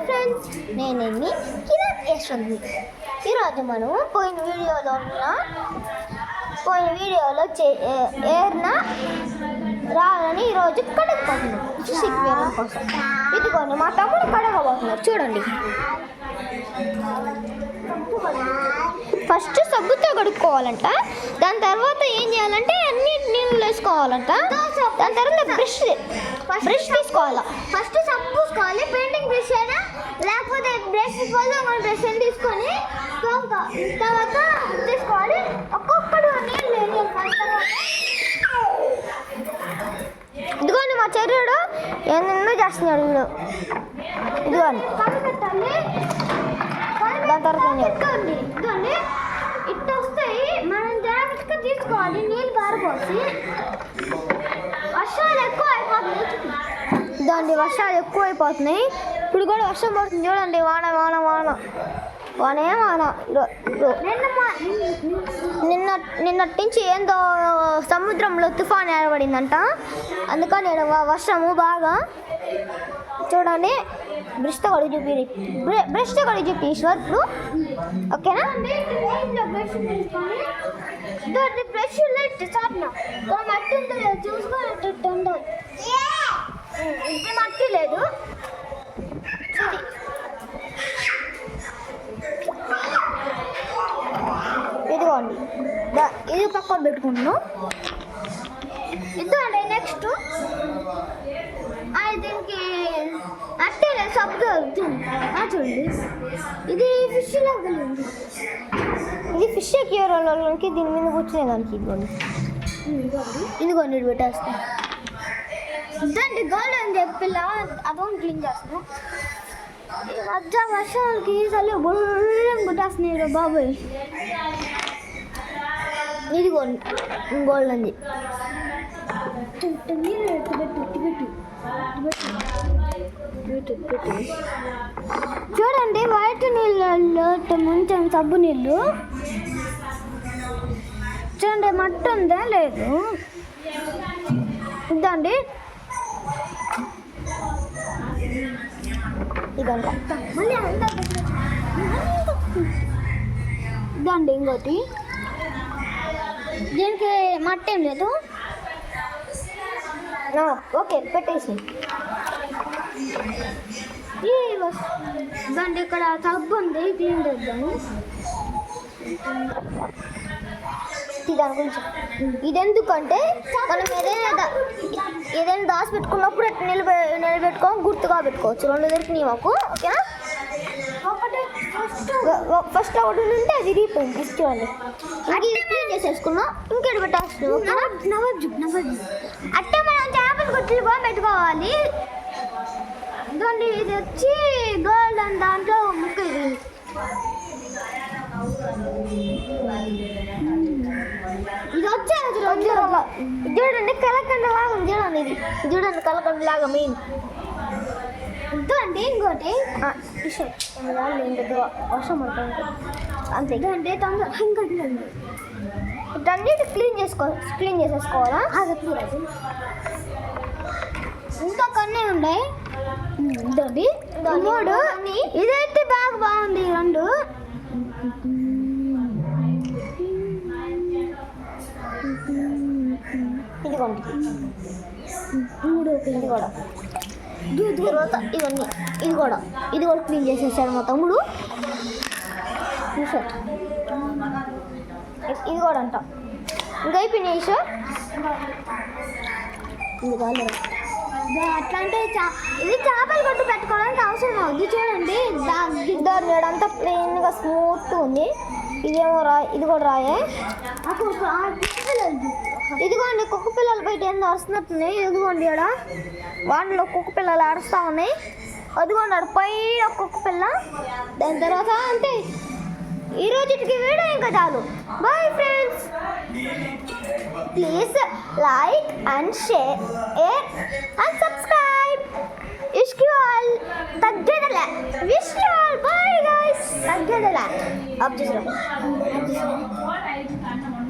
Friends, నేనేమి కిరణ్ యశ్వంత్. ఈరోజు మనము పోయిన వీడియోలో ఏర్న రావాలని ఈరోజు కడగబోతున్నాం ఫిషింగ్ వేయడం కోసం. ఇదిగోండి మా తమ్ముడు కడగబోతున్నారు, చూడండి. ఫస్ట్ సబ్బుతో కడుక్కోవాలంట. దాని తర్వాత ఏం చేయాలంటే అన్ని నీళ్ళు వేసుకోవాలంట. దాని తర్వాత బ్రష్ తీసుకోవాలా. ఫస్ట్ సబ్బు పూసుకోవాలి, పెయింటింగ్ బ్రష్ అయినా లేకపోతే బ్రష్ మనం బ్రష్ తీసుకొని తర్వాత తీసుకోవాలి. ఒక్కొక్కడు నీళ్ళు ఇదిగోండి మా చెర్రుడు ఎన్నెన్నో చేస్తున్నాడు వీడు. ఇదిగోండి దాని తర్వాత ఇదిగోండి ఇట్లా వస్తాయి. మనం జాగ్రత్తగా తీసుకోవాలి. నీళ్ళు పారిపోసి వర్షాలు ఎక్కువ అయిపోతుంది. దాంట్లో వర్షాలు ఎక్కువ అయిపోతున్నాయి. ఇప్పుడు కూడా వర్షం పడుతుంది, చూడండి. వాన వాన వాన వానే వాన. నిన్నటి నుంచి ఏందో సముద్రంలో తుఫాన్ ఏర్పడిందంట. అందుకని వర్షము బాగా. చూడండి, బ్రష్తో కడిగి చూపి ఈశ్వర్. ఓకేనా? బ్రష్ మట్టి చూసుకున్నట్టు ఉండదు. ఇది మట్టి లేదు. ఇదిగోండి, ఇది పక్కన పెట్టుకుంటున్నాం. ఇదిగోండి నెక్స్ట్ దీనికి అట్టే సబ్బు చూడండి. ఇది ఫిష్ లాగా ఉంది. ఇది ఫిష్ ఎక్కికి దీని మీద కూర్చునేదానికి. ఇదిగోండి పెట్టేస్తాం. ఇదండి గోల్డ్ అని చెప్పి అదొకటి క్లీన్ చేస్తాం. ఈ మధ్య వర్షాలకి చలి బుర్రం గుట్టేస్తున్నాయి బాబోయ్. ఇదిగోండి గోల్డ్ అండి. చూడండి, వైట్ నీళ్ళల్లో ముంచెం సబ్బు నీళ్ళు. చూడండి మట్టి ఉందా లేదు. ఇదండి ఇదండి ఇంకోటి. దీనికి మట్టి ఏం లేదు. ఓకే, పెట్టేసి. ఇదండి ఇక్కడ సబ్బు ఉంది, క్లీన్ చేద్దాము. దాని గురించి ఇది ఎందుకంటే మనం ఏదైనా దాచి పెట్టుకున్నప్పుడు నిలబెట్టుకొని గుర్తుగా పెట్టుకోవచ్చు. 2 దొరికినాయి మాకు. ఓకేనా? ఫస్ట్ ఒకటి ఉంటే అది రీపోయింది. తీసుకోండి, అది క్లీన్ చేసేసుకున్నాం. ఇంకేటి పెట్టాల్సిన అట్టే మనం చేపలు గుట్లు కూడా పెట్టుకోవాలి. ఇదండి ఇది వచ్చి గోల్డ్ అని దాంట్లో ముక్క. ఇది వచ్చేది చూడండి, కలకండ లాగా ఉంది. చూడండి కలకండ లాగా మెయిన్. ఇదండి ఇంకోటి వర్షం పడుతుంది అంతే. ఇదండి ఇంకోటి ఇటన్నిటి క్లీన్ చేసేసుకోవాలా. ఇంకా కొన్ని ఉన్నాయి. ఇదండి 3. ఇదైతే బాగుంది. 2 ఇదిగోండి. 3 ఇది కూడా. తర్వాత ఇది కూడా క్లీన్ చేసేసాడు మా తమ్ముడు. ఇది కూడా అంట. ఇంకా అయిపోయినాయి సార్. అట్లా అంటే ఇది చేపలు కొట్టు పెట్టుకోవడానికి అవసరం అవుద్ది. చూడండి అంతా ప్లెయిన్గా స్మూత్గా ఉంది. ఇదేమో ఇది కూడా రాయే. ఇదిగోండి కుక్క పిల్లలు బయట ఏందో అరుస్తున్నట్టున్నాయి. ఇదిగోండి ఆడ వాటిలో కుక్క పిల్లలు అరుస్తూ ఉన్నాయి. అదిగోండి ఆడ పైన కుక్క పిల్ల. దాని తర్వాత అంతే. ఈ రోజుకి వీడియో ఇంకా చాలు. Bye friends, please like and share and subscribe. Wish you all తగ్గేదలే. Wish you all. Bye guys. తగ్గేదలే. ఆఫ్ చేసాం.